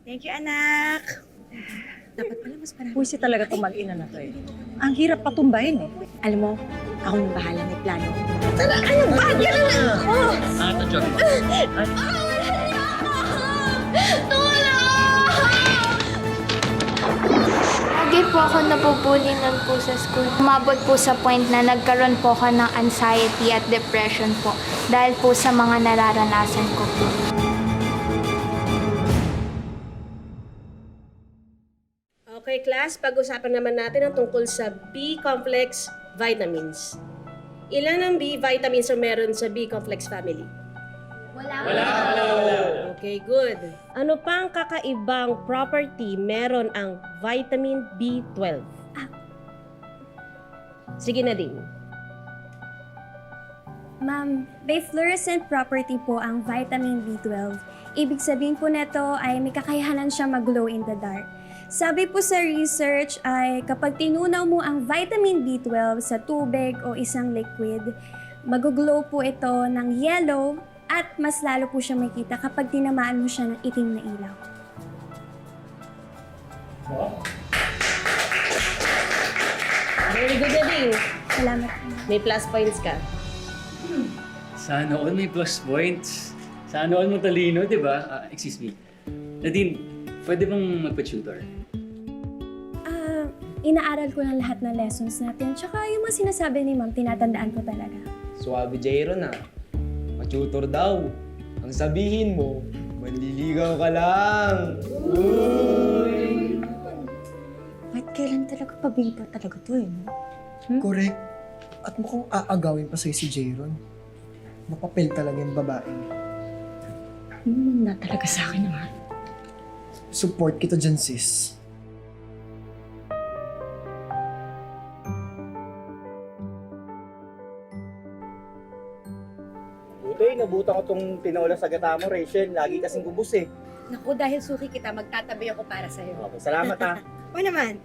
Thank you, anak. Dapat pala mas parang... Puwisi talaga itong mag-ina na to eh. Ang hirap patumbahin eh. Alam mo, ako nang bahala may plano. Ata, John. Lagi po ako napupulinan po sa school. Umabot po sa point na nagkaroon po ako ng anxiety at depression po dahil po sa mga nararanasan ko po. Okay, class, pag-usapan naman natin ang tungkol sa B-complex vitamins. Ilan ang B vitamins ang meron sa B-complex family? Wala. Okay, good. Ano pang kakaibang property meron ang vitamin B12? Sige na din. Ma'am, may fluorescent property po ang vitamin B12. Ibig sabihin po nito ay may kakayahanan siya mag-glow in the dark. Sabi po sa research ay kapag tinunaw mo ang vitamin B12 sa tubig o isang liquid, mag-glow po ito ng yellow at mas lalo po siya makita kapag tinamaan mo siya ng itim na ilaw. Very good, Nadine. Salamat po. May plus points ka. Sana all may plus points. Sana all mo talino, di ba? Excuse me. Nadine, pwede bang magpa-tutor? Inaaral ko ng lahat ng lessons natin. Tsaka yung mga sinasabi ni ma'am, tinatandaan ko talaga. Suwabe Jairon ah. Matutor daw. Ang sabihin mo, manliligaw ka lang. Kahit kailan talaga pabida talaga to eh. No? Correct. At mukhang aagawin pa sa'yo si Jairon. Mapapil talaga yung babae. Na talaga sa akin naman. Support kita dyan, sis. Buti, nabuta ko tong tinola sa gata mo, Rachel. Lagi kasing gubos eh. Naku, dahil suki kita, magtatabi ako para sa'yo. Okay, salamat ha. O naman.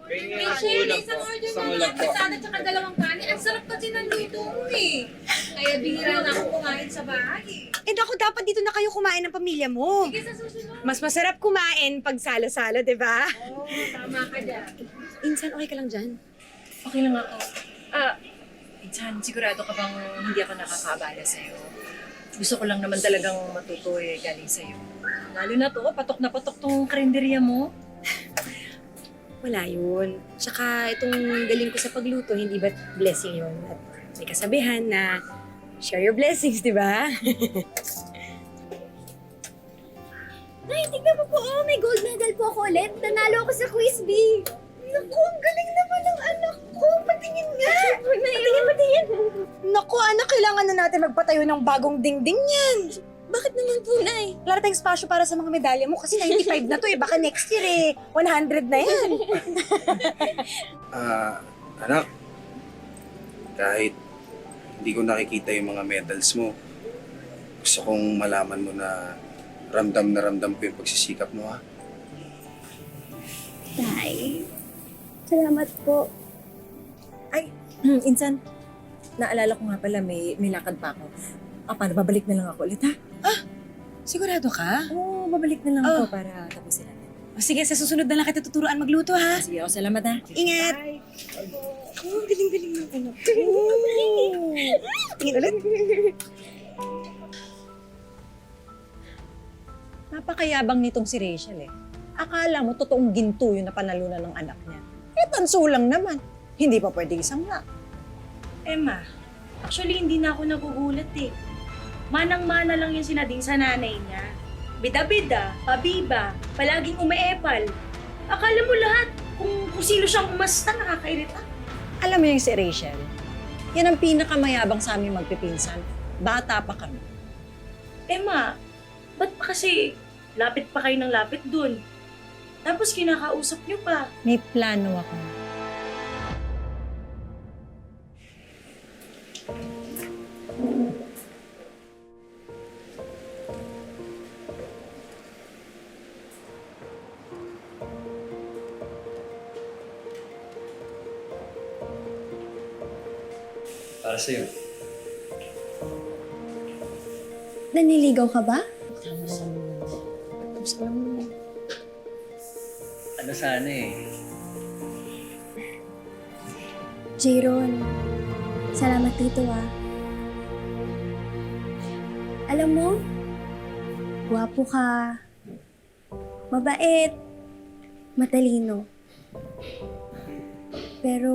Rachel, isang order mo lang kasada tsaka dalawang kanin. Ang sarap kasi ng luto mo eh. Kaya bihira na ako kumain sa bahay eh. Eh naku, dapat dito na kayo kumain ng pamilya mo. Sige sa susunod. Mas masarap kumain pag salo-salo, di ba? Oo, tama ka dyan. Insan, okay ka lang dyan? Okay lang ako. Insan, sigurado ka bang hindi ako nakakabala sa'yo? Gusto ko lang naman talagang matuto eh, galing sa'yo. Lalo na to, patok na patok tong karinderya mo. Wala yun. Tsaka itong galing ko sa pagluto, hindi ba't blessing yun? At may kasabihan na share your blessings, di ba? Ay, tignan mo po, oh, may gold medal po ako ulit. Nanalo ako sa quiz bee. Naku, ang galing naman ng anak ko. Patingin nga. Patingin. Naku, anak, kailangan na natin magpatayo ng bagong dingding yan. Bakit naman po, Nay? Wala na tayong spasyo para sa mga medalya mo kasi 95 na to eh. Baka next year eh, 100 na yan. Anak, kahit hindi ko nakikita yung mga medals mo, gusto kong malaman mo na ramdam ko yung pagsisikap mo, ha? Nay, salamat po. Insan, naalala ko nga pala may lakad pa ako. Paano, babalik na lang ako ulit ha? Sigurado ka? Oo, babalik na lang ako para tapusin natin. O sige, sa susunod na lang kita tuturuan magluto ha. Sige ako, salamat ha. Ingat! Oh, galing-galing ng anak ko. Tingin ulit. Napakayabang nitong si Rachel eh. Akala mo totoong ginto yung napanalunan ng anak niya. Eh, tanso lang naman. Hindi pa pwede isang nga. Emma, actually hindi na ako nagugulat eh. Manang-mana lang yung sinading sa nanay niya. Bida-bida, pabiba, palaging umeepal. Akala mo lahat kung sino siyang umasta, nakakairita. Alam mo yung si Rachel, yan ang pinakamayabang sa aming magpipinsan. Bata pa kami. Emma, ba't pa kasi lapit pa kayo ng lapit dun? Tapos kinakausap niyo pa. May plano ako. Para sa'yo. Naniligaw ka ba? Tapos alam mo, Ano sana eh. Jayron, salamat dito ah. Alam mo, gwapo ka, mabait, matalino. Pero,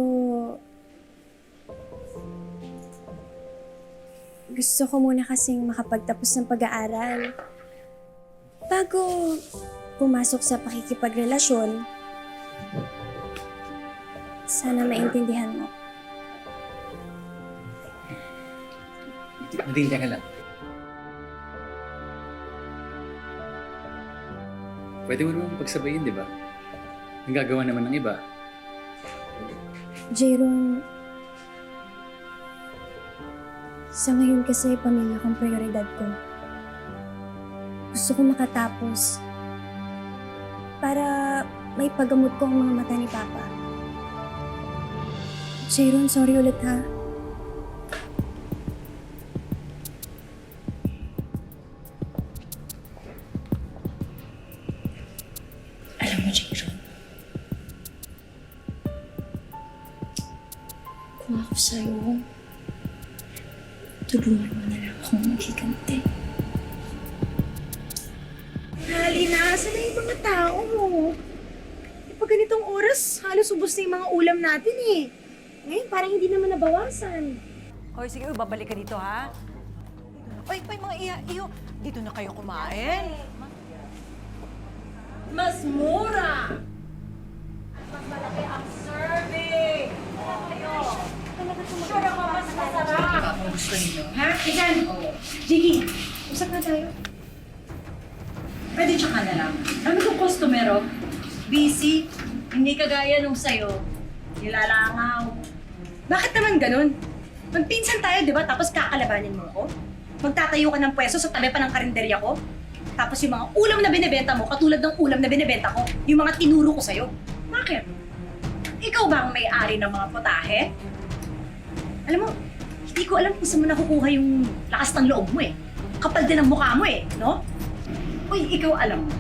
gusto ko muna kasing makapagtapos ng pag-aaral bago pumasok sa pakikipagrelasyon. Sana maintindihan mo. Nadine, teka lang. Pwede mo naman pagsabayin, di ba? Ang gagawa naman ng iba. Jayron, sa ngayon kasi pamilya kong prioridad ko. Gusto ko makatapos para may paggamot ko ang mga mata ni Papa. Jayron, sorry ulit ha. Alam mo, Jayron, kung ako sa'yo, tulungan mo na lang akong maghiganti. Halina, saan na yung mga tao mo? Pag ganitong oras, halos ubos na yung mga ulam natin eh. Ngayon, parang hindi naman nabawasan. Hoy, sige, babalik ka dito, ha? Oy, mga iyo, dito na kayo kumain. Mas mura! Mas malaki ang serving! Sure ako, mas masarap! Ang gusto ninyo, ha? Igan! Jiggy, usap na tayo. Pwede tsaka na lang. Dami kong customer, oh. Busy. Hindi kagaya nung sa'yo. Nilalangaw. Bakit naman ganun? Magpinsan tayo, di ba? Tapos kakalabanin mo ako? Magtatayo ka ng pwesto sa tabi pa ng karinderya ko? Tapos yung mga ulam na binibenta mo, katulad ng ulam na binibenta ko, yung mga tinuro ko sa'yo. Bakit? Ikaw ba ang may-ari ng mga potahe? Alam mo, hindi ko alam kung saan mo nakukuha yung lakas ng loob mo eh. Kapal din ang mukha mo eh, no? Uy, ikaw alam mo.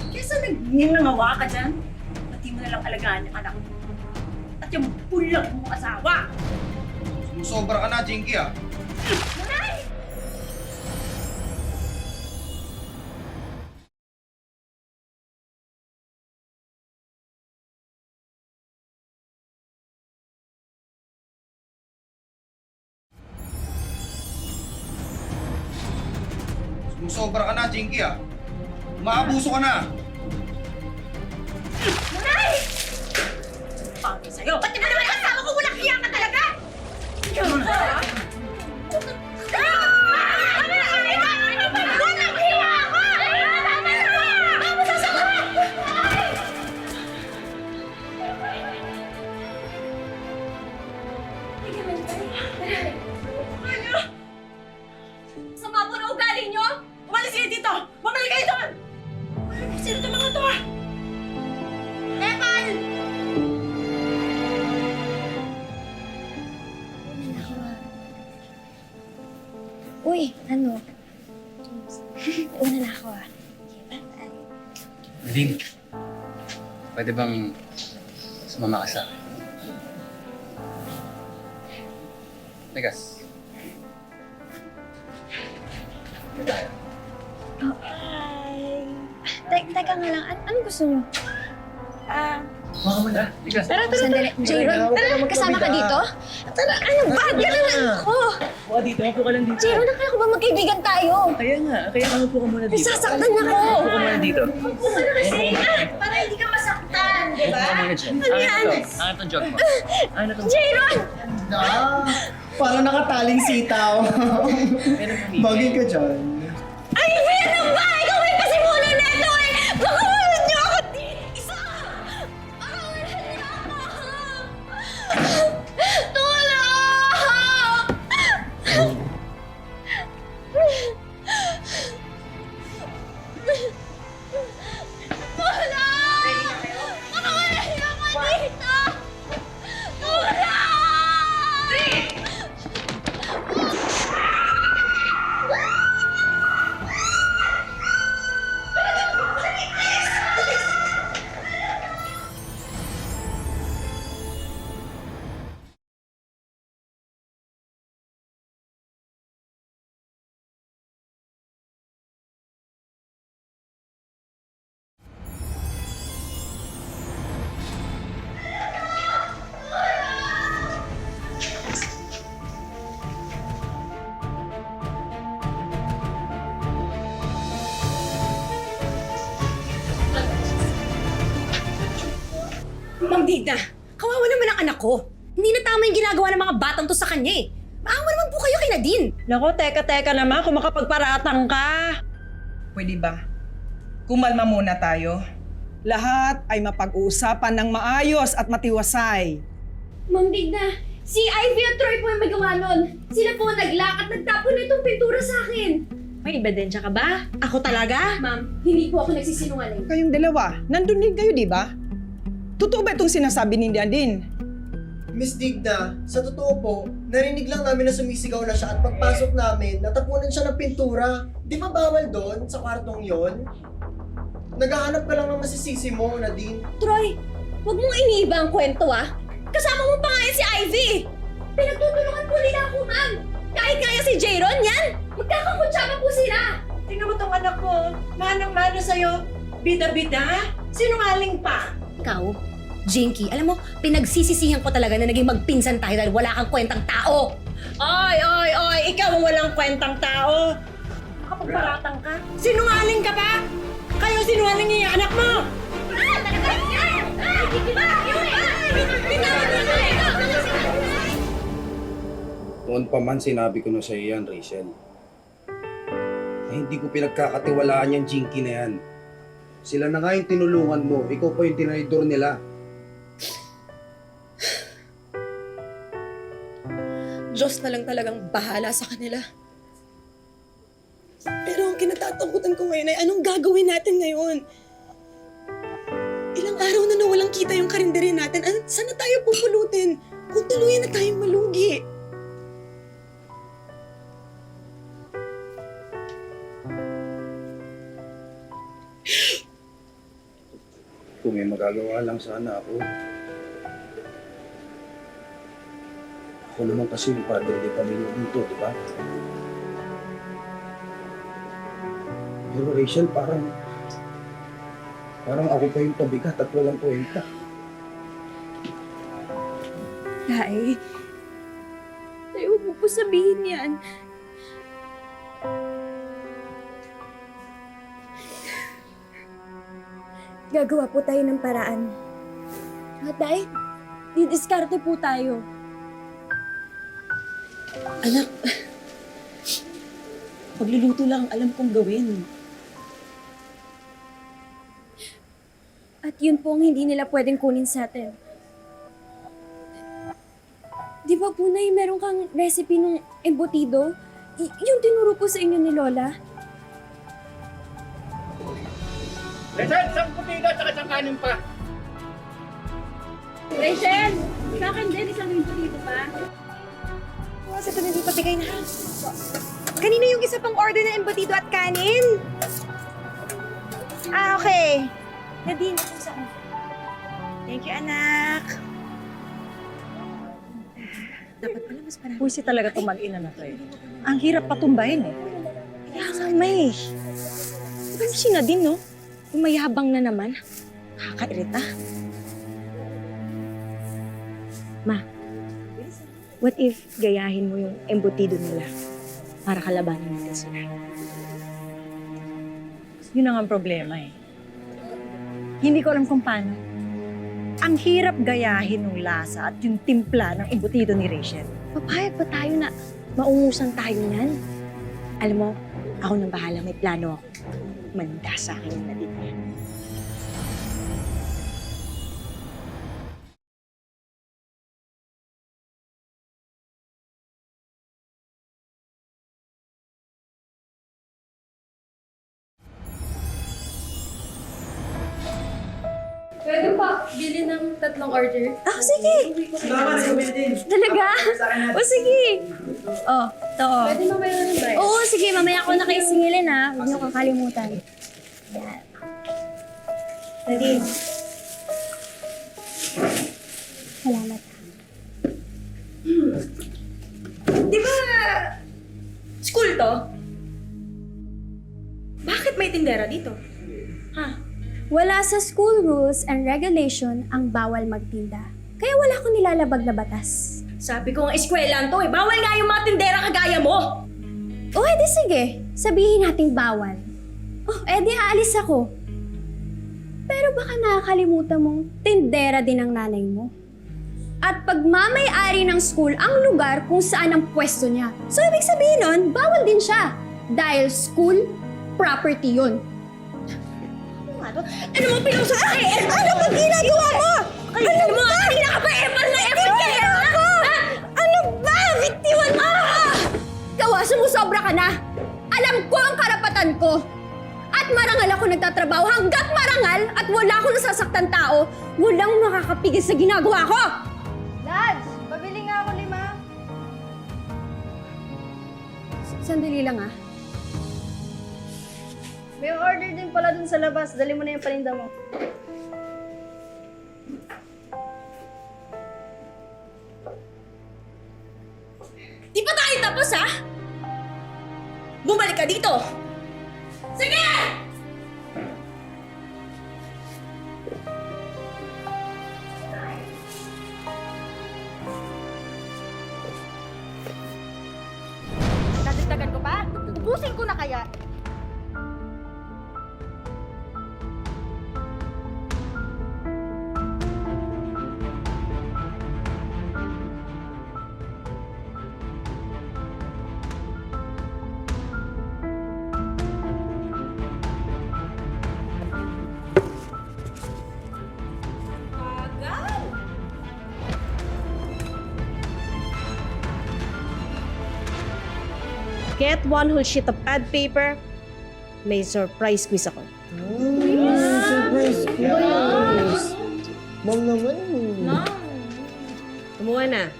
Kesa nangangawa ka dyan, pati mo nalang alagaan yung anak mo. At yung bulag mong asawa. Sumusobra ka na, Jinky ah. Nanay! Sumusobra ka na, Jinky ah. Umaabuso ka na. Nanay! Pangin sa'yo! Ba't ka naman kasama ko? Walang hiya ka talaga! Walang hiya ako! Tama na! Tama sa sakit! Sama po na ugali nyo! Umalis kayo dito! Bumalik kayo doon! Sino itong mga to? Eman! Uy, ano? Una na ako ah. Nadine, pwede bang sumama ka sa akin? Tegas. Teka nga lang, anong gusto niyo? Baka mo na. Tegas. Sandali. Jayron, kasama ka dito? Tara, ano ba? Ganun lang ako. Baka dito. Mapo ka lang dito. Jayron, akala ko ba magkaibigan tayo? Kaya nga. Kaya mapo ka muna dito. Sasaktan ako. Mapo ka muna dito. Ano kasi? Para hindi ka masaktan, di Mapo ba? ka muna dyan. Ano yan? Ano itong jog mo? Ano itong... Jayron! Parang nakataling sitaw. Bagay ka dyan. Ay, ano ba? Ikaw may pasimulan na ito eh! Pakawalan niyo ako dito! Isa! Pakawalan niyo ako! Tulong! Tulong! Pakawalan niyo ako dito! Tulong! Ma'am Dina, kawawa naman ang anak ko. Hindi na tama yung ginagawa ng mga batang to sa kanya eh. Maawa naman po kayo kay Nadine. Nako, teka naman, kung makapagparatang ka. Pwede ba? Kumalma muna tayo. Lahat ay mapag-uusapan ng maayos at matiwasay. Ma'am Digna, si Ivy at Troy po yung may gawa nun. Sila po naglak at nagtapon na itong pintura sa akin. May ebidensya ka ba? Ako talaga? Ma'am, hindi po ako nagsisinungaling. Kayong dalawa, nandun din kayo, di ba? Totoo ba itong sinasabi ni Nadine? Miss Digna, sa totoo po, narinig lang namin na sumisigaw na siya at pagpasok namin, natapunan siya ng pintura. Di ba bawal doon sa kwartong yon? Naghahanap ka lang ng masisisi mo, Nadine. Troy, huwag mong iniiba ang kwento Kasama mo pa nga yan si Ivy. Pinagtutulungan po nila ako, ma'am. Kahit kaya si Jayron yan, magkakakutsama po sila. Tingnan mo tong anak ko, manang-mana sa'yo. Bida-bida? Sinungaling pa. Ikaw, Jinky, alam mo, pinagsisisihan ko talaga na naging magpinsan tayo dahil wala kang kwentang tao. Oy! Ikaw ang walang kwentang tao. Makapagparatang ka? Sinungaling ka ba? Kayo sinungaling niya yung anak mo! Noon pa man sinabi ko na sa iyo yan, Rachel. Na hindi ko pinagkakatiwalaan yung Jinky na yan. Sila na nga yung tinulungan mo, ikaw pa yung tinaydor nila. Diyos na lang talagang bahala sa kanila. Pero ang kinatatakutan ko ngayon ay anong gagawin natin ngayon? Ilang araw na nawalang kita yung karinderi natin. Saan na tayo pupulutin? Kung tuluyan na tayong malugi. Kung may magagawa lang sana ako. Ako naman kasi yung padre de pamilya dito, di ba? Pero Rachel, parang ako pa yung pabigat at walang kwenta. Tay, huwag mo po sabihin yan. Gagawa po tayo ng paraan. Tay, didiskarte po tayo. Anak, pagluluto lang ang alam kong gawin. At yun po ang hindi nila pwedeng kunin sa atin. Di ba po, Nay, meron kang recipe ng embutido? Yung tinuro po sa inyo ni Lola? Rachel, isang putida at isang kanin pa. Rachel! Sa akin din, isang embutido pa. Sa ito hindi pabigay na. Kanina yung isa pang order ng embutido at kanin? Okay. Nadine, saan? Thank you, anak. Dapat pala mas parang... Pusi talaga itong mag-ina na to eh. Ang hirap patumbahin eh. Kaya nga, May. Diba si Nadine, no? Umayabang na naman. Nakakairita. Ma, what if gayahin mo yung embutido nila para kalabanin natin sila? Yun ang problema eh. Hindi ko alam kung paano. Ang hirap gayahin ng lasa at yung timpla ng embutido ni Rachel. Papayag pa tayo na maungusan tayo niyan? Alam mo, ako nang bahala, may plano ako. Manda sa akin yung Nadine niya. Pwede pa, bili ng 3 order. Ah, sige! Talaga? O sige! Oh, to. Pwede mamaya na rin ba? Oo, sige. Mamaya ako nakaisingilin ha. Huwag niyo kakalimutan. Yan. Nadine. Salamat. Di ba, school to? Bakit may tindera dito? Ha? Wala sa school rules and regulation ang bawal magtinda. Kaya wala akong nilalabag na batas. Sabi ko nga eskwelahan to eh. Bawal nga yung mga tindera kagaya mo. O, edi sige. Sabihin nating bawal. Oh, edi aalis ako. Pero baka nakakalimutan mong tindera din ang nanay mo. At pagmamay-ari ng school ang lugar kung saan ang pwesto niya. So, ibig sabihin nun, bawal din siya. Dahil school property yun. Ano mo pinusa sa akin? Ano ba ginagawa mo? Ano mo? Kanina ka pa effort na effort kaya ako! Ano ba? Bitiwan mo! Kawasan mo, sobra ka na. Alam ko ang karapatan ko. At marangal ako nagtatrabaho hanggat marangal at wala akong nasasaktan tao, walang makakapigil sa ginagawa ko! Lads, pabili nga ako 5. Sandali lang ah. May order din pala dun sa labas. Dali mo na yung paninda mo. Di pa tayo tapos, ha? Bumalik ka dito! Sige! Dadagdagan ko pa? Ubusin ko na kaya. Get one whole sheet of pad paper. May surprise quiz ako. Surprise quiz! Ma'am naman. Kumuha na.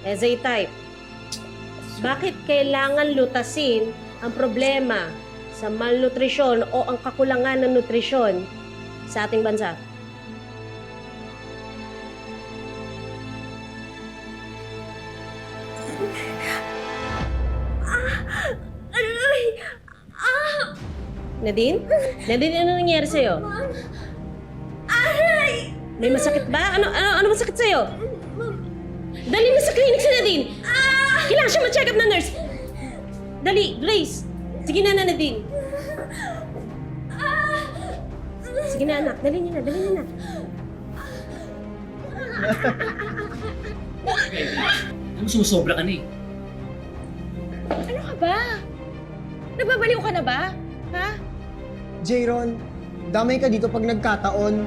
Essay type. Bakit kailangan lutasin ang problema sa malnutrisyon o ang kakulangan ng nutrisyon sa ating bansa? Nadine? Nadine, ano nangyari sa'yo? Aray! May masakit ba? Ano masakit sa'yo? Dali mo sa clinic si Nadine! Kailangan siya ma-check up na nurse! Dali, Grace! Sige na, Nadine! Sige na, anak. Dali niyo na. Ano, sumusobra ka na eh. Ano ka ba? Nababaliw ka na ba? Ha? Jayron, damay ka dito pag nagkataon.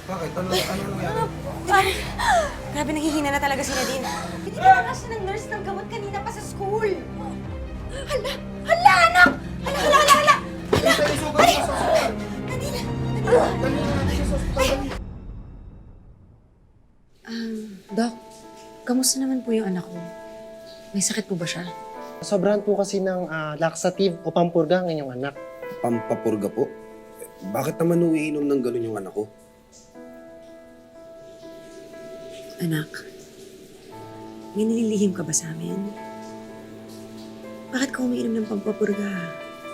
Bakit? Ano nangyari? Grabe, nanghihina na talaga si Nadine. Binigyan na siya ng nurse ng gamot kanina pa sa school. Hala, anak! Hala! Nadine! Doc, kamusta naman po yung anak ko? May sakit po ba siya? Sobrahan po kasi ng laxative o pampurga ang inyong anak. Pampapurga po? Bakit naman uiinom ng gano'n yung anak ko? Anak, may nililihim ka ba sa amin? Bakit ka umiinom ng pampapurga?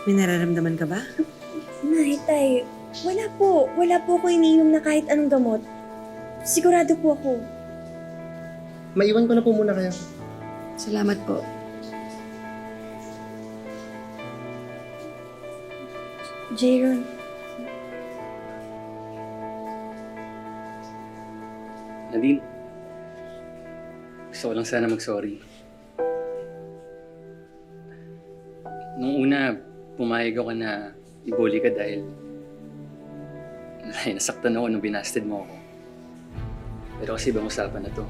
May nararamdaman ka ba? Nay, tay, wala po ako iniinom na kahit anong gamot. Sigurado po ako. Maiwan ko na po muna kayo. Salamat po. Jayron, Nadine, gusto ko lang sana mag-sorry. Nung una, pumayag ako na ibuli ka dahil nasaktan ako nung binasted mo ako. Pero kasi ibang usapan na to.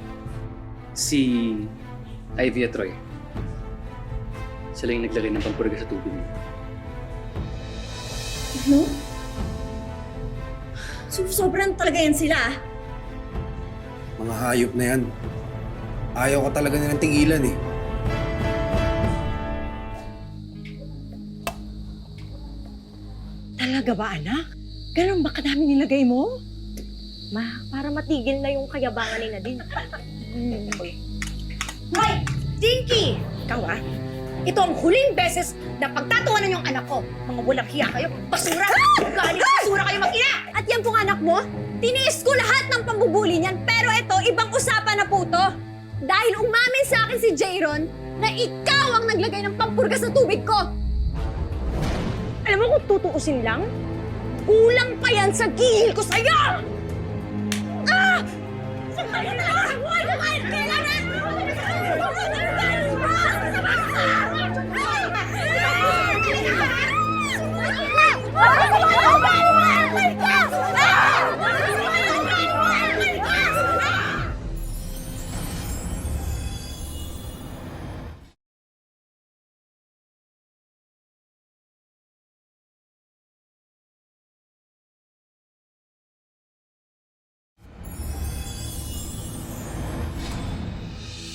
Si Ivy at Roy, sila yung naglagay ng pampurga sa tubig mo. ano? Sobrang talaga yan sila. Mga hayop na yan. Ayaw ka talaga nilang tingilan eh. Talaga ba, anak? Ganun ba kadami nilagay mo? Ma, para matigil na yung kayabangan ni Nadine. Hoy! Dinky! Ikaw ito ang huling beses na pagtatawanan yung anak ko. Mga walang hiya kayo. Basura! Galing basura kayo mag-ina! At yan pong anak mo, tiniis ko lahat ng pambubuli niyan. Pero ito, ibang usapan na po to. Dahil umamin sa akin si Jayron na ikaw ang naglagay ng pampurga sa tubig ko. Alam mo kung tutuusin lang, kulang pa yan sa gihil ko sa'yo! Ah!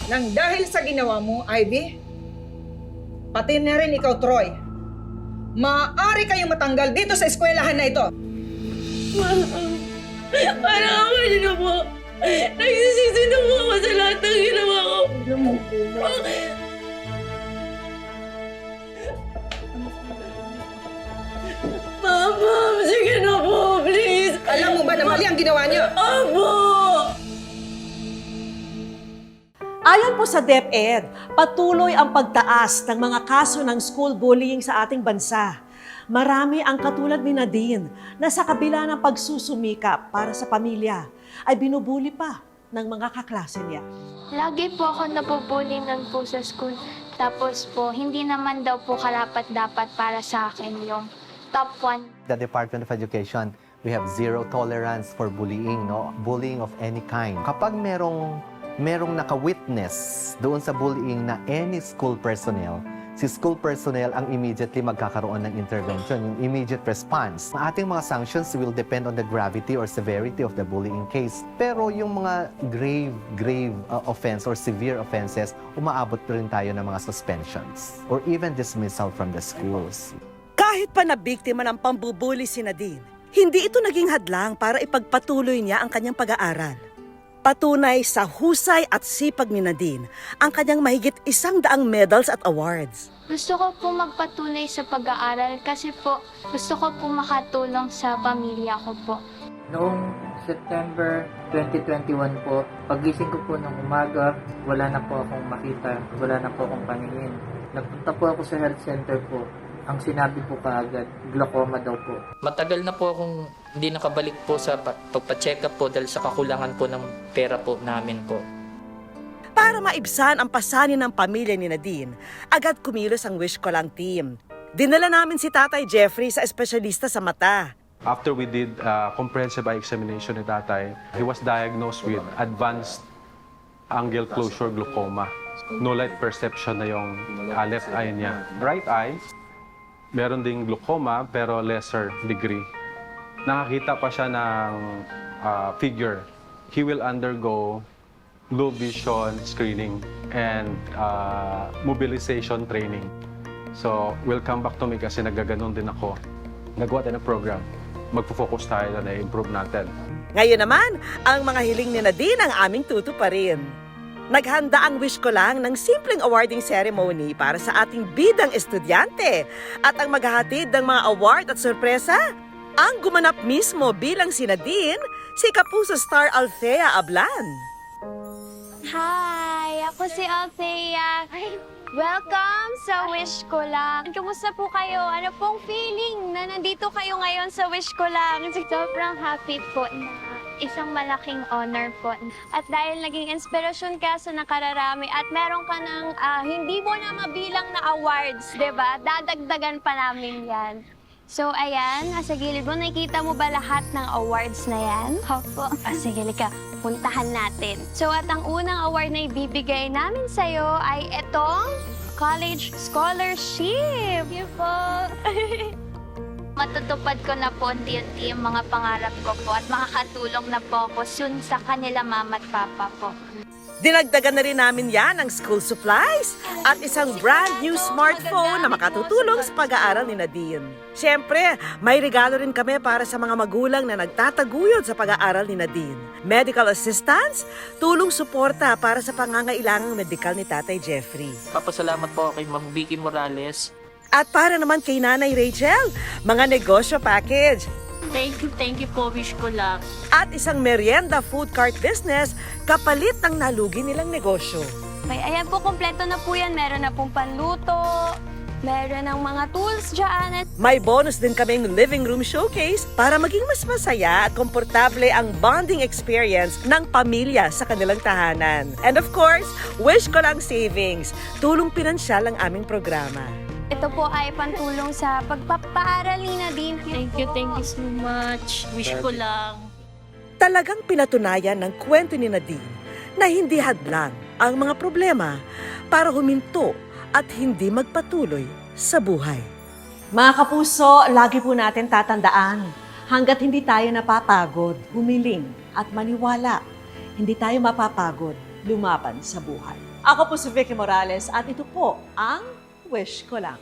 Nang dahil sa ginawa mo, Ivy, pati na rin ikaw, Troy, maaari kayong matanggal dito sa eskwelahan na ito. Parang ako yun na po. Nagsisisi na po ako sa lahat ng ginawa ko. Mama, sige na po, please. Alam mo ba na mali ang ginawa niyo? Opo! Ayon po sa DepEd, patuloy ang pagtaas ng mga kaso ng school bullying sa ating bansa. Marami ang katulad ni Nadine na sa kabila ng pagsusumikap para sa pamilya ay binubuli pa ng mga kaklase niya. Lagi po ako nabubulinan po sa school. Tapos po, hindi naman daw po karapat-dapat para sa akin yung top 1. The Department of Education, we have zero tolerance for bullying, no? Bullying of any kind. Kapag merong naka-witness doon sa bullying na any school personnel, si school personnel ang immediately magkakaroon ng intervention, yung immediate response. Ang ating mga sanctions will depend on the gravity or severity of the bullying case. Pero yung mga grave offense or severe offenses, umaabot rin tayo ng mga suspensions or even dismissal from the schools. Kahit pa na biktima ng pambubuli si Nadine, hindi ito naging hadlang para ipagpatuloy niya ang kanyang pag-aaral. Patunay sa husay at sipag ni Nadine ang kanyang mahigit 100 medals at awards. Gusto ko po magpatuloy sa pag-aaral kasi po gusto ko po makatulong sa pamilya ko po. Noong September 2021 po, pagising ko po ng umaga, wala na po akong makita, wala na po akong paningin. Nagpunta po ako sa health center po. Ang sinabi po kaagad, glaucoma daw po. Matagal na po akong hindi nakabalik po sa pagpa-check up po dahil sa kakulangan po ng pera po namin po. Para maibsan ang pasanin ng pamilya ni Nadine, agad kumilos ang Wish Ko Lang team. Dinala namin si Tatay Jeffrey sa espesyalista sa mata. After we did comprehensive eye examination ni Tatay, he was diagnosed with advanced angle closure glaucoma. No light perception na yung left eye niya. Right eye, meron ding glaucoma pero lesser degree. Nakakita pa siya ng figure. He will undergo low vision screening and mobilization training. So, we'll come back to me kasi naggaganon din ako. Nagawa tayo ng program. Magpo-focus tayo na i-improve natin. Ngayon naman, ang mga hiling ni Nadine ang aming tutuparin. Naghanda ang Wish Ko Lang ng simpleng awarding ceremony para sa ating bidang estudyante at ang maghahatid ng mga award at sorpresa, ang gumanap mismo bilang si Nadine, si Kapuso Star Althea Ablan. Hi! Ako si Althea. Welcome sa Wish Ko Lang. Kumusta po kayo? Ano pong feeling na nandito kayo ngayon sa Wish Ko Lang? Sobrang happy po na isang malaking honor po. At dahil naging inspirasyon ka sa nakararami at meron ka ng hindi mo na mabilang na awards, diba? Dadagdagan pa namin yan. So, ayan, sa gilid mo, nakikita mo ba lahat ng awards na yan? Opo. Sige, lika, puntahan natin. So, at ang unang award na ibibigay namin sa'yo ay itong College Scholarship. Thank you po. Matutupad ko na po unti-unti yung mga pangarap ko po at makakatulong na po ako soon sa kanila mama at papa po. Dinagdagan na rin namin yan ng school supplies at isang brand new smartphone na makatutulong sa pag-aaral ni Nadine. Siyempre, may regalo rin kami para sa mga magulang na nagtataguyod sa pag-aaral ni Nadine. Medical assistance, tulong suporta para sa pangangailangang medikal ni Tatay Jeffrey. Papasalamat po kay Ma'am Vicky Morales. At para naman kay Nanay Rachel, mga negosyo package. Thank you po, Wish Ko Lang. At isang merienda food cart business kapalit ng nalugi nilang negosyo. May, ayan po, kompleto na po yan. Meron na pong panluto, Meron ng mga tools dyan at May bonus din kaming living room showcase para maging mas masaya at komportable ang bonding experience ng pamilya sa kanilang tahanan. And of course, Wish Ko Lang Savings, tulong pinansyal ang aming programa. ito po ay pantulong sa pagpapaaral ni Nadine. Thank you so much. Wish ko lang. Talagang pinatunayan ng kwento ni Nadine na hindi hadlang ang mga problema para huminto at hindi magpatuloy sa buhay. Mga kapuso, lagi po natin tatandaan, hanggat hindi tayo napapagod, humiling at maniwala, hindi tayo mapapagod lumaban sa buhay. Ako po si Vicky Morales at ito po ang Wish Ko Lang.